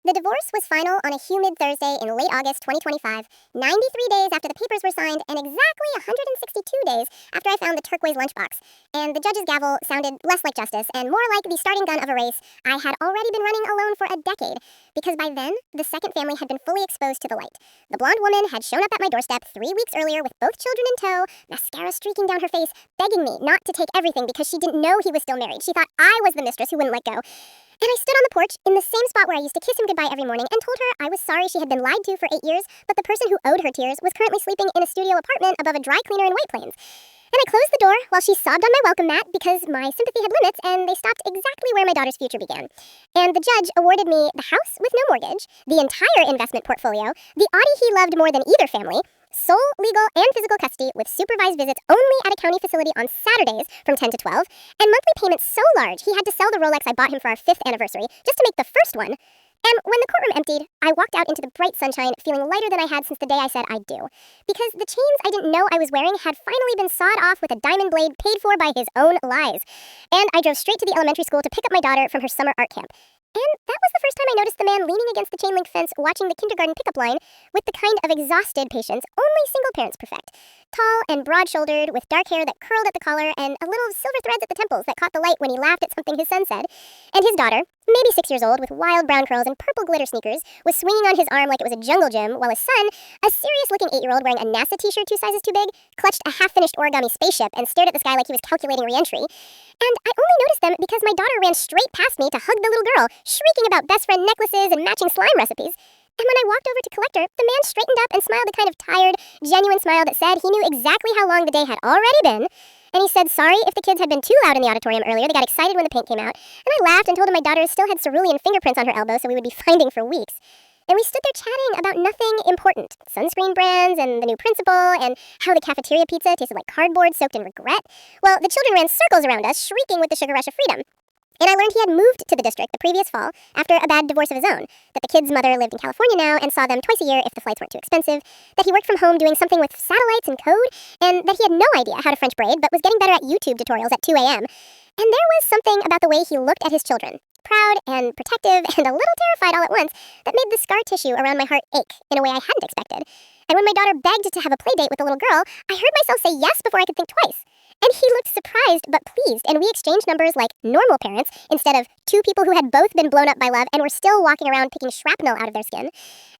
The divorce was final on a humid Thursday in late August 2025, 93 days after the papers were signed and exactly 162 days after I found the turquoise lunchbox. And the judge's gavel sounded less like justice and more like the starting gun of a race I had already been running alone for a decade, because by then, the second family had been fully exposed to the light. The blonde woman had shown up at my doorstep 3 weeks earlier with both children in tow, mascara streaking down her face, begging me not to take everything because she didn't know he was still married. She thought I was the mistress who wouldn't let go. And I stood on the porch in the same spot where I used to kiss him goodbye every morning and told her I was sorry she had been lied to for 8 years, but the person who owed her tears was currently sleeping in a studio apartment above a dry cleaner in White Plains. And I closed the door while she sobbed on my welcome mat because my sympathy had limits and they stopped exactly where my daughter's future began. And the judge awarded me the house with no mortgage, the entire investment portfolio, the Audi he loved more than either family, sole legal and physical custody with supervised visits only at a county facility on Saturdays from 10 to 12, and monthly payments so large he had to sell the Rolex I bought him for our 5th anniversary just to make the first one. And when the courtroom emptied, I walked out into the bright sunshine feeling lighter than I had since the day I said I'd do. Because the chains I didn't know I was wearing had finally been sawed off with a diamond blade paid for by his own lies. And I drove straight to the elementary school to pick up my daughter from her summer art camp. And that was the first time I noticed the man leaning against the chain link fence watching the kindergarten pickup line with the kind of exhausted patience only single parents perfect. Tall and broad-shouldered, with dark hair that curled at the collar and a little silver threads at the temples that caught the light when he laughed at something his son said. And his daughter, maybe 6 years old with wild brown curls and purple glitter sneakers, was swinging on his arm like it was a jungle gym, while his son, a serious-looking 8-year-old wearing a NASA t-shirt 2 sizes too big, clutched a half-finished origami spaceship and stared at the sky like he was calculating re-entry. And I only noticed them because my daughter ran straight past me to hug the little girl, shrieking about best friend necklaces and matching slime recipes. And when I walked over to collect her, the man straightened up and smiled a kind of tired, genuine smile that said he knew exactly how long the day had already been. And he said sorry if the kids had been too loud in the auditorium earlier. They got excited when the paint came out. And I laughed and told him my daughter still had cerulean fingerprints on her elbow, so we would be finding for weeks. And we stood there chatting about nothing important. Sunscreen brands and the new principal and how the cafeteria pizza tasted like cardboard soaked in regret. Well, the children ran circles around us, shrieking with the sugar rush of freedom. And I learned he had moved to the district the previous fall after a bad divorce of his own, that the kids' mother lived in California now and saw them twice a year if the flights weren't too expensive, that he worked from home doing something with satellites and code, and that he had no idea how to French braid but was getting better at YouTube tutorials at 2 a.m. And there was something about the way he looked at his children, proud and protective and a little terrified all at once, that made the scar tissue around my heart ache in a way I hadn't expected. And when my daughter begged to have a play date with the little girl, I heard myself say yes before I could think twice. And he looked surprised but pleased, and we exchanged numbers like normal parents instead of two people who had both been blown up by love and were still walking around picking shrapnel out of their skin.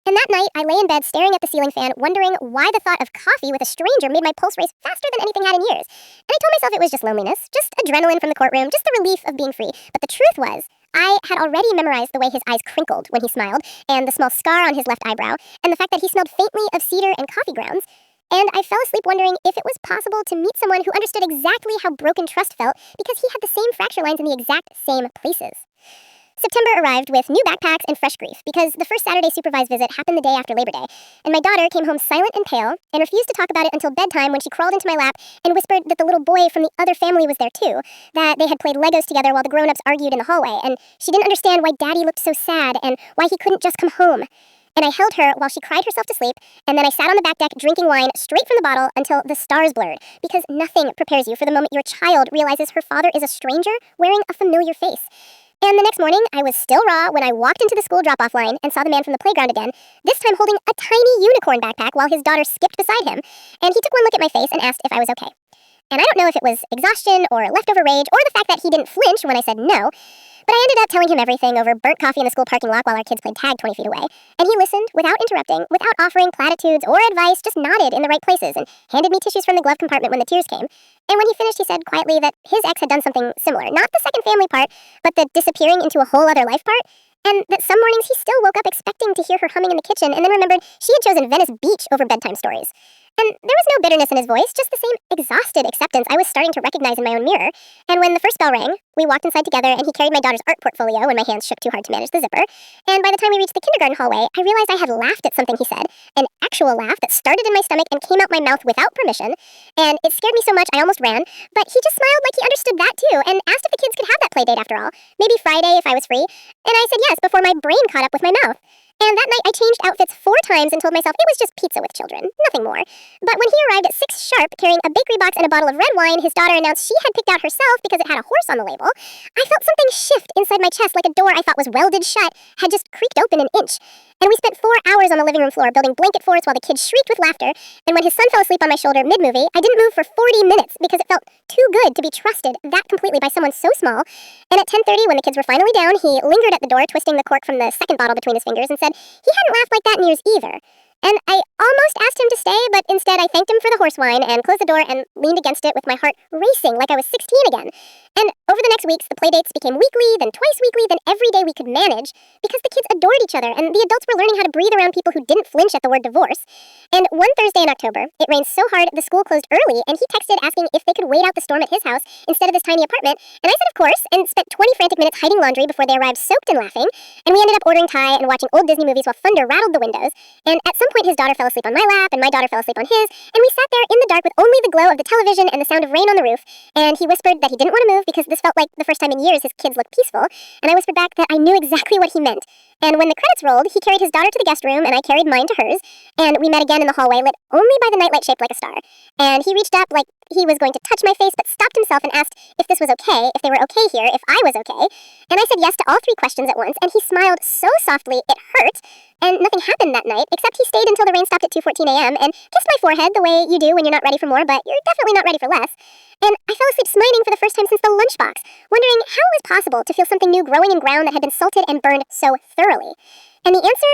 And that night, I lay in bed staring at the ceiling fan, wondering why the thought of coffee with a stranger made my pulse race faster than anything had in years. And I told myself it was just loneliness, just adrenaline from the courtroom, just the relief of being free. But the truth was, I had already memorized the way his eyes crinkled when he smiled, and the small scar on his left eyebrow, and the fact that he smelled faintly of cedar and coffee grounds. And I fell asleep wondering if it was possible to meet someone who understood exactly how broken trust felt because he had the same fracture lines in the exact same places. September arrived with new backpacks and fresh grief because the first Saturday supervised visit happened the day after Labor Day, and my daughter came home silent and pale and refused to talk about it until bedtime when she crawled into my lap and whispered that the little boy from the other family was there too, that they had played Legos together while the grown-ups argued in the hallway, and she didn't understand why Daddy looked so sad and why he couldn't just come home. And I held her while she cried herself to sleep, and then I sat on the back deck drinking wine straight from the bottle until the stars blurred, because nothing prepares you for the moment your child realizes her father is a stranger wearing a familiar face. And the next morning, I was still raw when I walked into the school drop-off line and saw the man from the playground again, this time holding a tiny unicorn backpack while his daughter skipped beside him, and he took one look at my face and asked if I was okay. And I don't know if it was exhaustion or leftover rage or the fact that he didn't flinch when I said no, but I ended up telling him everything over burnt coffee in the school parking lot while our kids played tag 20 feet away. And he listened without interrupting, without offering platitudes or advice, just nodded in the right places and handed me tissues from the glove compartment when the tears came. And when he finished, he said quietly that his ex had done something similar. Not the second family part, but the disappearing into a whole other life part. And that some mornings he still woke up expecting to hear her humming in the kitchen and then remembered she had chosen Venice Beach over bedtime stories. And there was no bitterness in his voice, just the same exhausted acceptance I was starting to recognize in my own mirror. And when the first bell rang, we walked inside together and he carried my daughter's art portfolio when my hands shook too hard to manage the zipper. And by the time we reached the kindergarten hallway, I realized I had laughed at something he said, an actual laugh that started in my stomach and came out my mouth without permission. And it scared me so much I almost ran, but he just smiled like he understood that too and asked if the kids could have that play date after all. Maybe Friday if I was free. And I said yes before my brain caught up with my mouth. And that night I changed outfits 4 times and told myself it was just pizza with children, nothing more. But when he arrived at 6 sharp carrying a bakery box and a bottle of red wine his daughter announced she had picked out herself because it had a horse on the label, I felt something shift inside my chest like a door I thought was welded shut had just creaked open an inch. And we spent 4 hours on the living room floor building blanket forts while the kids shrieked with laughter, and when his son fell asleep on my shoulder mid-movie, I didn't move for 40 minutes because it felt too good to be trusted that completely by someone so small. And at 10:30, when the kids were finally down, he lingered at the door, twisting the cork from the second bottle between his fingers, and said he hadn't laughed like that in years either. And I almost asked him to stay, but instead I thanked him for the horse wine and closed the door and leaned against it with my heart racing like I was 16 again. And over the next weeks, the playdates became weekly, then twice weekly, then every day we could manage, because the kids adored each other and the adults were learning how to breathe around people who didn't flinch at the word divorce. And one Thursday in October, it rained so hard the school closed early, and he texted asking if they could wait out the storm at his house instead of this tiny apartment, and I said of course, and spent 20 frantic minutes hiding laundry before they arrived soaked and laughing, and we ended up ordering Thai and watching old Disney movies while thunder rattled the windows, and at some point his daughter fell asleep on my lap, and my daughter fell asleep on his, and we sat there in the dark with only the glow of the television and the sound of rain on the roof, and he whispered that he didn't want to move because this felt like the first time in years his kids looked peaceful, and I whispered back that I knew exactly what he meant. And when the credits rolled, he carried his daughter to the guest room, and I carried mine to hers, and we met again in the hallway, lit only by the nightlight shaped like a star. And he reached up like he was going to touch my face, but stopped himself and asked if this was okay, if they were okay here, if I was okay. And I said yes to all 3 questions at once, and he smiled so softly it hurt, and nothing happened that night, except he stayed until the rain stopped at 2:14 a.m. and kissed my forehead the way you do when you're not ready for more, but you're definitely not ready for less. And I fell asleep smiling for the first time since the lunchbox, wondering how it was possible to feel something new growing in ground that had been salted and burned so thoroughly. And the answer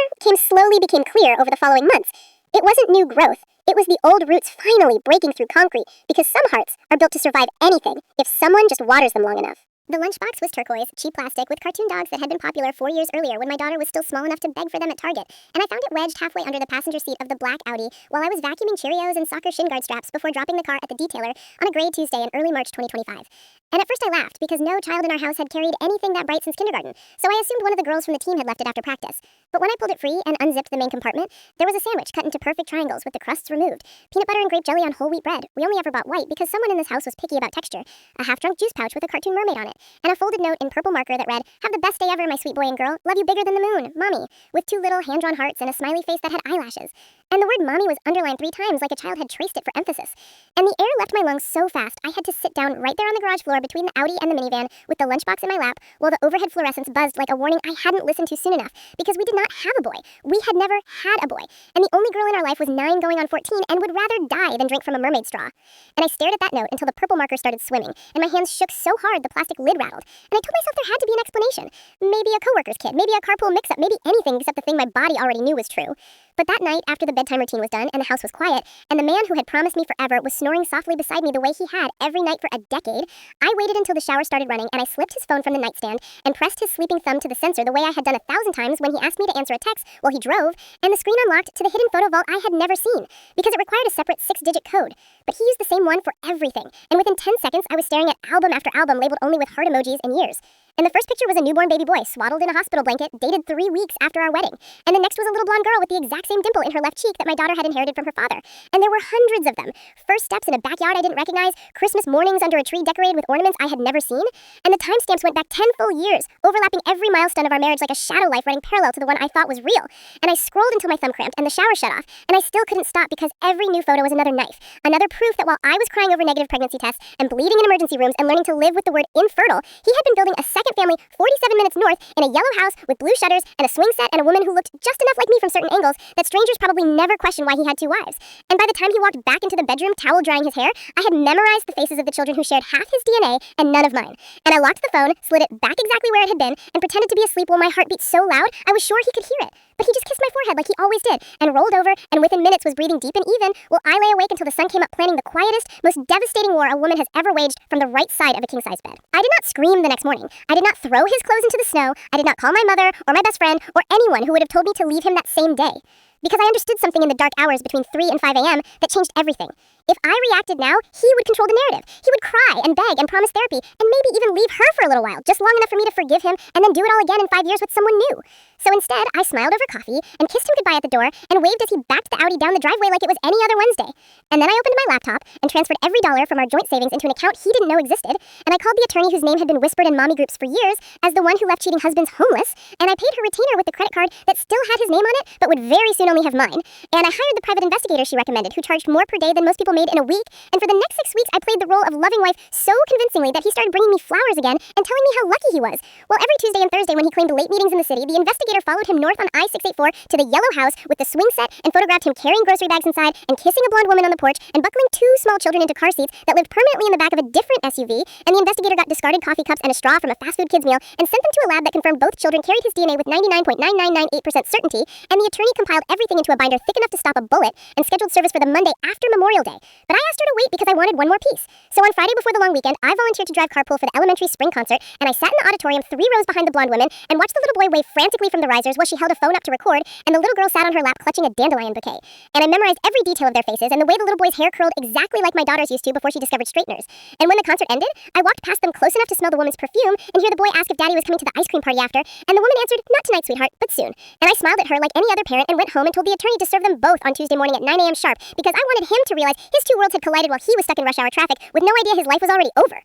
became clear over the following months. It wasn't new growth. It was the old roots finally breaking through concrete, because some hearts are built to survive anything if someone just waters them long enough. The lunchbox was turquoise, cheap plastic, with cartoon dogs that had been popular 4 years earlier when my daughter was still small enough to beg for them at Target, and I found it wedged halfway under the passenger seat of the black Audi while I was vacuuming Cheerios and soccer shin guard straps before dropping the car at the detailer on a gray Tuesday in early March 2025. And at first I laughed, because no child in our house had carried anything that bright since kindergarten, so I assumed one of the girls from the team had left it after practice. But when I pulled it free and unzipped the main compartment, there was a sandwich cut into perfect triangles with the crusts removed, peanut butter and grape jelly on whole wheat bread. We only ever bought white because someone in this house was picky about texture, a half-drunk juice pouch with a cartoon mermaid on it, and a folded note in purple marker that read, "Have the best day ever, my sweet boy and girl. Love you bigger than the moon, Mommy," with 2 little hand-drawn hearts and a smiley face that had eyelashes. And the word mommy was underlined 3 times like a child had traced it for emphasis. And the air left my lungs so fast I had to sit down right there on the garage floor between the Audi and the minivan with the lunchbox in my lap while the overhead fluorescents buzzed like a warning I hadn't listened to soon enough, because we did not have a boy. We had never had a boy. And the only girl in our life was 9 going on 14 and would rather die than drink from a mermaid straw. And I stared at that note until the purple marker started swimming, and my hands shook so hard the plastic lid rattled. And I told myself there had to be an explanation. Maybe a coworker's kid, maybe a carpool mix-up, maybe anything except the thing my body already knew was true. But that night, after the bedtime routine was done and the house was quiet, and the man who had promised me forever was snoring softly beside me the way he had every night for a decade, I waited until the shower started running, and I slipped his phone from the nightstand and pressed his sleeping thumb to the sensor the way I had done 1,000 times when he asked me to answer a text while he drove, and the screen unlocked to the hidden photo vault I had never seen, because it required a separate 6-digit code. But he used the same one for everything, and within 10 seconds I was staring at album after album labeled only with heart emojis and years. And the first picture was a newborn baby boy swaddled in a hospital blanket, dated 3 weeks after our wedding. And the next was a little blonde girl with the exact same dimple in her left cheek that my daughter had inherited from her father. And there were hundreds of them. First steps in a backyard I didn't recognize, Christmas mornings under a tree decorated with ornaments I had never seen. And the timestamps went back 10 full years, overlapping every milestone of our marriage like a shadow life running parallel to the one I thought was real. And I scrolled until my thumb cramped and the shower shut off. And I still couldn't stop because every new photo was another knife. Another proof that while I was crying over negative pregnancy tests and bleeding in emergency rooms and learning to live with the word infertile, he had been building a second family 47 minutes north in a yellow house with blue shutters and a swing set and a woman who looked just enough like me from certain angles that strangers probably never questioned why he had 2 wives. And by the time he walked back into the bedroom, towel drying his hair, I had memorized the faces of the children who shared half his DNA and none of mine. And I locked the phone, slid it back exactly where it had been, and pretended to be asleep while my heart beat so loud I was sure he could hear it. But he just kissed my forehead like he always did, and rolled over, and within minutes was breathing deep and even, while I lay awake until the sun came up planning the quietest, most devastating war a woman has ever waged from the right side of a king-size bed. I did not scream the next morning. I did not throw his clothes into the snow. I did not call my mother, or my best friend, or anyone who would have told me to leave him that same day. Because I understood something in the dark hours between 3 and 5 a.m. that changed everything. If I reacted now, he would control the narrative. He would cry and beg and promise therapy, and maybe even leave her for a little while, just long enough for me to forgive him and then do it all again in 5 years with someone new. So instead, I smiled over coffee and kissed him goodbye at the door and waved as he backed the Audi down the driveway like it was any other Wednesday. And then I opened my laptop and transferred every dollar from our joint savings into an account he didn't know existed, and I called the attorney whose name had been whispered in mommy groups for years as the one who left cheating husbands homeless, and I paid her retainer with the credit card that still had his name on it but would very soon only have mine. And I hired the private investigator she recommended, who charged more per day than most people made in a week, and for the next 6 weeks I played the role of loving wife so convincingly that he started bringing me flowers again and telling me how lucky he was. Well, every Tuesday and Thursday when he claimed late meetings in the city, the investigator followed him north on I-684 to the yellow house with the swing set and photographed him carrying grocery bags inside and kissing a blonde woman on the porch and buckling 2 small children into car seats that lived permanently in the back of a different SUV, and the investigator got discarded coffee cups and a straw from a fast food kid's meal and sent them to a lab that confirmed both children carried his DNA with 99.9998% certainty, and the attorney compiled everything into a binder thick enough to stop a bullet and scheduled service for the Monday after Memorial Day. But I asked her to wait because I wanted one more piece. So on Friday before the long weekend, I volunteered to drive carpool for the elementary spring concert, and I sat in the auditorium 3 rows behind the blonde woman and watched the little boy wave frantically from the risers while she held a phone up to record, and the little girl sat on her lap clutching a dandelion bouquet. And I memorized every detail of their faces and the way the little boy's hair curled exactly like my daughter's used to before she discovered straighteners. And when the concert ended, I walked past them close enough to smell the woman's perfume and hear the boy ask if Daddy was coming to the ice cream party after, and the woman answered, "Not tonight, sweetheart, but soon." And I smiled at her like any other parent and went home and told the attorney to serve them both on Tuesday morning at 9 a.m. sharp, because I wanted him to realize his 2 worlds had collided while he was stuck in rush hour traffic with no idea his life was already over.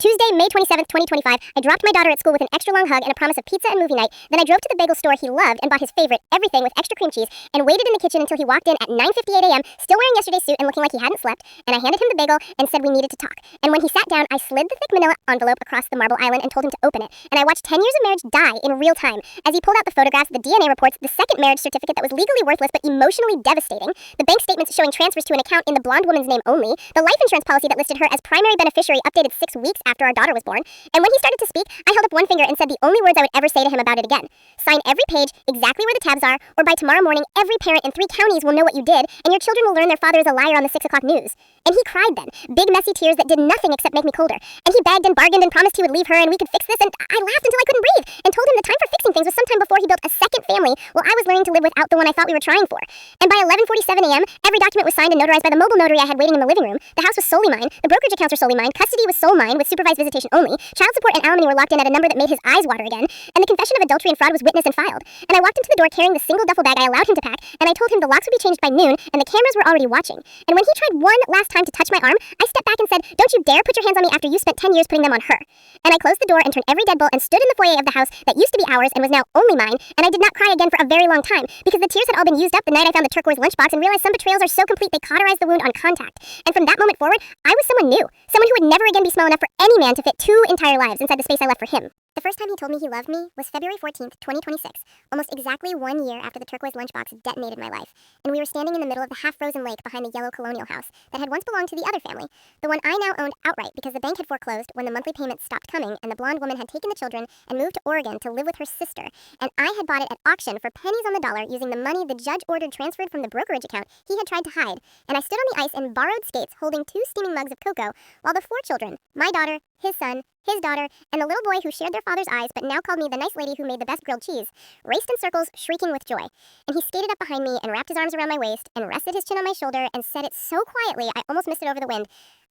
Tuesday, May 27th, 2025, I dropped my daughter at school with an extra long hug and a promise of pizza and movie night. Then I drove to the bagel store he loved and bought his favorite, everything with extra cream cheese, and waited in the kitchen until he walked in at 9:58 a.m., still wearing yesterday's suit and looking like he hadn't slept, and I handed him the bagel and said we needed to talk. And when he sat down, I slid the thick manila envelope across the marble island and told him to open it. And I watched 10 years of marriage die in real time. As he pulled out the photographs, the DNA reports, the second marriage certificate that was legally worthless but emotionally devastating, the bank statements showing transfers to an account in the blonde woman's name only, the life insurance policy that listed her as primary beneficiary updated 6 weeks after our daughter was born. And when he started to speak, I held up one finger and said the only words I would ever say to him about it again. Sign every page, exactly where the tabs are, or by tomorrow morning, every parent in 3 counties will know what you did, and your children will learn their father is a liar on the 6 o'clock news. And he cried then, big messy tears that did nothing except make me colder. And he begged and bargained and promised he would leave her and we could fix this, and I laughed until I couldn't breathe, and told him the time for fixing things was sometime before he built a second family while I was learning to live without the one I thought we were trying for. And by 11:47 a.m., every document was signed and notarized by the mobile notary I had waiting in the living room. The house was solely mine, the brokerage accounts were solely mine, custody was sole mine with supervised visitation only, child support and alimony were locked in at a number that made his eyes water again, and the confession of adultery and fraud was witnessed and filed. And I walked into the door carrying the single duffel bag I allowed him to pack, and I told him the locks would be changed by noon, and the cameras were already watching. And when he tried one last time to touch my arm, I stepped back and said, "Don't you dare put your hands on me after you spent 10 years putting them on her." And I closed the door and turned every deadbolt and stood in the foyer of the house that used to be ours and was now only mine, and I did not cry again for a very long time, because the tears had all been used up the night I found the turquoise lunchbox and realized some betrayals are so complete they cauterize the wound on contact. And from that moment forward, I was someone new, someone who would never again be small enough for any man to fit 2 entire lives inside the space I left for him. The first time he told me he loved me was February 14th, 2026, almost exactly 1 year after the turquoise lunchbox detonated my life, and we were standing in the middle of the half-frozen lake behind the yellow colonial house that had once belonged to the other family, the one I now owned outright because the bank had foreclosed when the monthly payments stopped coming and the blonde woman had taken the children and moved to Oregon to live with her sister, and I had bought it at auction for pennies on the dollar using the money the judge ordered transferred from the brokerage account he had tried to hide, and I stood on the ice in borrowed skates holding 2 steaming mugs of cocoa while the 4 children, my daughter, his son, his daughter, and the little boy who shared their father's eyes but now called me the nice lady who made the best grilled cheese, raced in circles, shrieking with joy. And he skated up behind me and wrapped his arms around my waist and rested his chin on my shoulder and said it so quietly I almost missed it over the wind.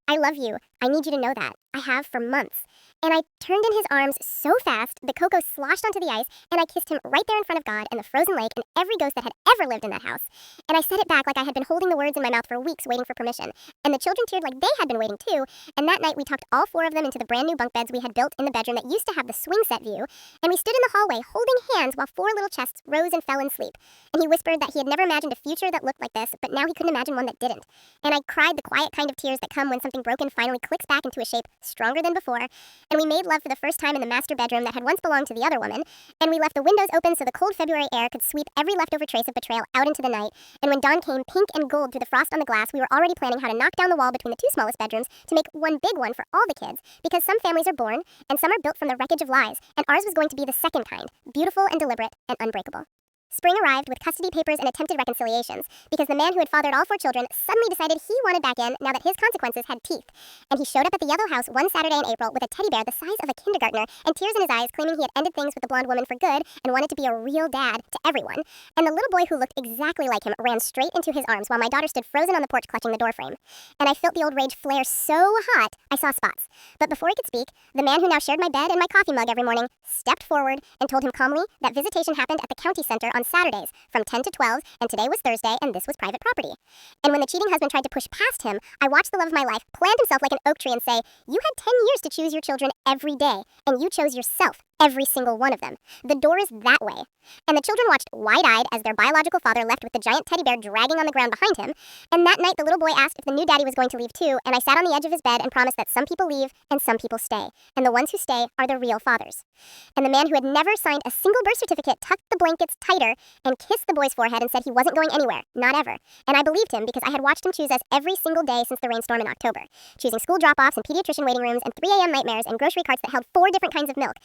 "I love you. I need you to know that. I have for months." And I turned in his arms so fast, the cocoa sloshed onto the ice, and I kissed him right there in front of God and the frozen lake and every ghost that had ever lived in that house. And I said it back like I had been holding the words in my mouth for weeks waiting for permission. And the children cheered like they had been waiting too, and that night we tucked all 4 of them into the brand new bunk beds we had built in the bedroom that used to have the swing set view, and we stood in the hallway holding hands while 4 little chests rose and fell in sleep. And he whispered that he had never imagined a future that looked like this, but now he couldn't imagine one that didn't. And I cried the quiet kind of tears that come when something broken finally clicks back into a shape stronger than before, and we made love for the first time in the master bedroom that had once belonged to the other woman, and we left the windows open so the cold February air could sweep every leftover trace of betrayal out into the night, and when dawn came pink and gold through the frost on the glass, we were already planning how to knock down the wall between the 2 smallest bedrooms to make one big one for all the kids, because some families are born, and some are built from the wreckage of lies, and ours was going to be the second kind, beautiful and deliberate and unbreakable. Spring arrived with custody papers and attempted reconciliations, because the man who had fathered all 4 children suddenly decided he wanted back in now that his consequences had teeth. And he showed up at the Yellow House one Saturday in April with a teddy bear the size of a kindergartner and tears in his eyes, claiming he had ended things with the blonde woman for good and wanted to be a real dad to everyone. And the little boy who looked exactly like him ran straight into his arms while my daughter stood frozen on the porch clutching the doorframe. And I felt the old rage flare so hot, I saw spots. But before he could speak, the man who now shared my bed and my coffee mug every morning stepped forward and told him calmly that visitation happened at the county center on Saturdays from 10 to 12, and today was Thursday, and this was private property. And when the cheating husband tried to push past him, I watched the love of my life plant himself like an oak tree and say, "You had 10 years to choose your children every day, and you chose yourself, every single one of them. The door is that way." And the children watched wide-eyed as their biological father left with the giant teddy bear dragging on the ground behind him. And that night, the little boy asked if the new daddy was going to leave too, and I sat on the edge of his bed and promised that some people leave and some people stay. And the ones who stay are the real fathers. And the man who had never signed a single birth certificate tucked the blankets tighter and kissed the boy's forehead and said he wasn't going anywhere, not ever. And I believed him because I had watched him choose us every single day since the rainstorm in October, choosing school drop-offs and pediatrician waiting rooms and 3 a.m. nightmares and grocery carts that held 4 different kinds of milk,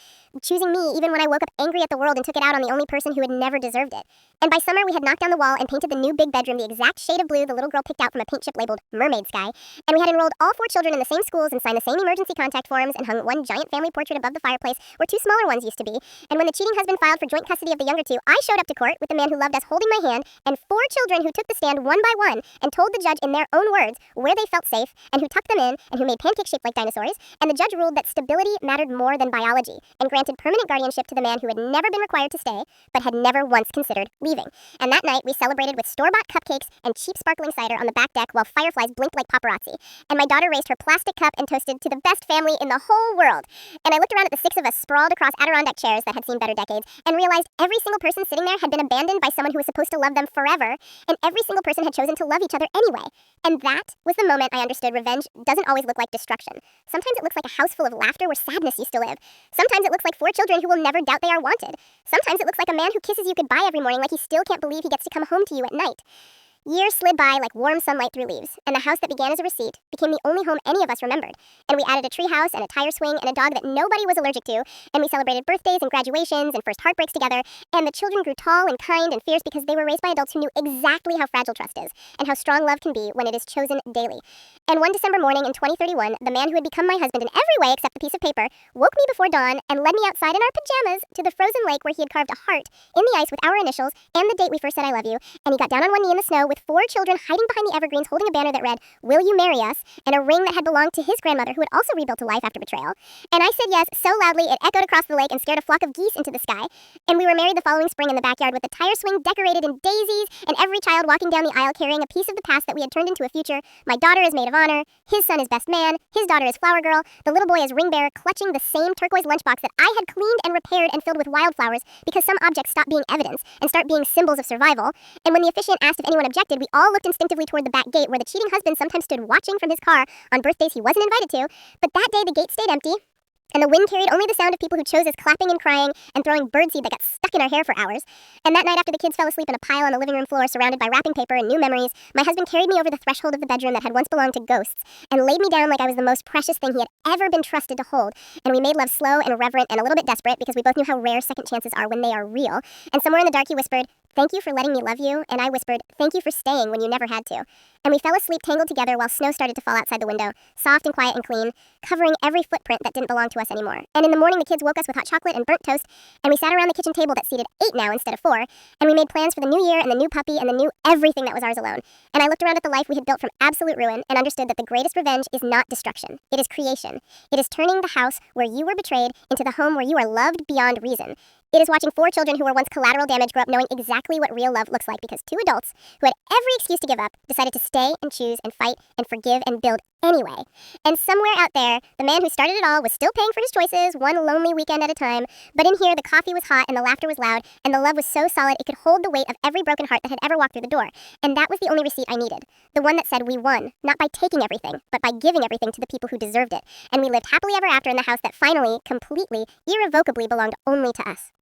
choosing me even when I woke up angry at the world and took it out on the only person who had never deserved it. And by summer, we had knocked down the wall and painted the new big bedroom the exact shade of blue the little girl picked out from a paint chip labeled Mermaid Sky. And we had enrolled all 4 children in the same schools and signed the same emergency contact forms and hung one giant family portrait above the fireplace where 2 smaller ones used to be. And when the cheating husband filed for joint custody of the younger 2, I showed up to court with the man who loved us holding my hand and 4 children who took the stand one by one and told the judge in their own words where they felt safe and who tucked them in and who made pancakes shaped like dinosaurs. And the judge ruled that stability mattered more than biology and granted permanent guardianship to the man who had never been required to stay but had never once considered leaving. And that night, we celebrated with store-bought cupcakes and cheap sparkling cider on the back deck while fireflies blinked like paparazzi. And my daughter raised her plastic cup and toasted to the best family in the whole world. And I looked around at the 6 of us sprawled across Adirondack chairs that had seen better decades and realized every single person sitting there had been abandoned by someone who was supposed to love them forever, and every single person had chosen to love each other anyway. And that was the moment I understood revenge doesn't always look like destruction. Sometimes it looks like a house full of laughter where sadness used to live. Sometimes it looks like 4 children who will never doubt they are wanted. Sometimes it looks like a man who kisses you goodbye every morning like he still can't believe he gets to come home to you at night. Years slid by like warm sunlight through leaves, and the house that began as a receipt became the only home any of us remembered. And we added a tree house and a tire swing and a dog that nobody was allergic to, and we celebrated birthdays and graduations and first heartbreaks together, and the children grew tall and kind and fierce because they were raised by adults who knew exactly how fragile trust is, and how strong love can be when it is chosen daily. And one December morning in 2031, the man who had become my husband in every way except the piece of paper woke me before dawn and led me outside in our pajamas to the frozen lake where he had carved a heart in the ice with our initials and the date we first said I love you, and he got down on one knee in the snow with 4 children hiding behind the evergreens holding a banner that read, "Will you marry us?" and a ring that had belonged to his grandmother who had also rebuilt a life after betrayal. And I said yes so loudly it echoed across the lake and scared a flock of geese into the sky. And we were married the following spring in the backyard with the tire swing decorated in daisies and every child walking down the aisle carrying a piece of the past that we had turned into a future. My daughter is maid of honor, his son is best man, his daughter is flower girl, the little boy is ring bearer clutching the same turquoise lunchbox that I had cleaned and repaired and filled with wildflowers because some objects stop being evidence and start being symbols of survival. And when the officiant asked if anyone objected, we all looked instinctively toward the back gate where the cheating husband sometimes stood watching from his car on birthdays he wasn't invited to. But that day the gate stayed empty, and the wind carried only the sound of people who chose us clapping and crying and throwing birdseed that got stuck in our hair for hours. And that night after the kids fell asleep in a pile on the living room floor surrounded by wrapping paper and new memories, my husband carried me over the threshold of the bedroom that had once belonged to ghosts and laid me down like I was the most precious thing he had ever been trusted to hold. And we made love slow and reverent and a little bit desperate because we both knew how rare second chances are when they are real. And somewhere in the dark he whispered, "Thank you for letting me love you," and I whispered, "Thank you for staying when you never had to." And we fell asleep tangled together while snow started to fall outside the window, soft and quiet and clean, covering every footprint that didn't belong to us anymore. And in the morning, the kids woke us with hot chocolate and burnt toast, and we sat around the kitchen table that seated 8 now instead of 4, and we made plans for the new year and the new puppy and the new everything that was ours alone. And I looked around at the life we had built from absolute ruin and understood that the greatest revenge is not destruction. It is creation. It is turning the house where you were betrayed into the home where you are loved beyond reason. It is watching 4 children who were once collateral damage grow up knowing exactly what real love looks like because 2 adults who had every excuse to give up decided to stay and choose and fight and forgive and build anyway. And somewhere out there, the man who started it all was still paying for his choices, one lonely weekend at a time. But in here, the coffee was hot and the laughter was loud and the love was so solid it could hold the weight of every broken heart that had ever walked through the door. And that was the only receipt I needed. The one that said we won, not by taking everything, but by giving everything to the people who deserved it. And we lived happily ever after in the house that finally, completely, irrevocably belonged only to us.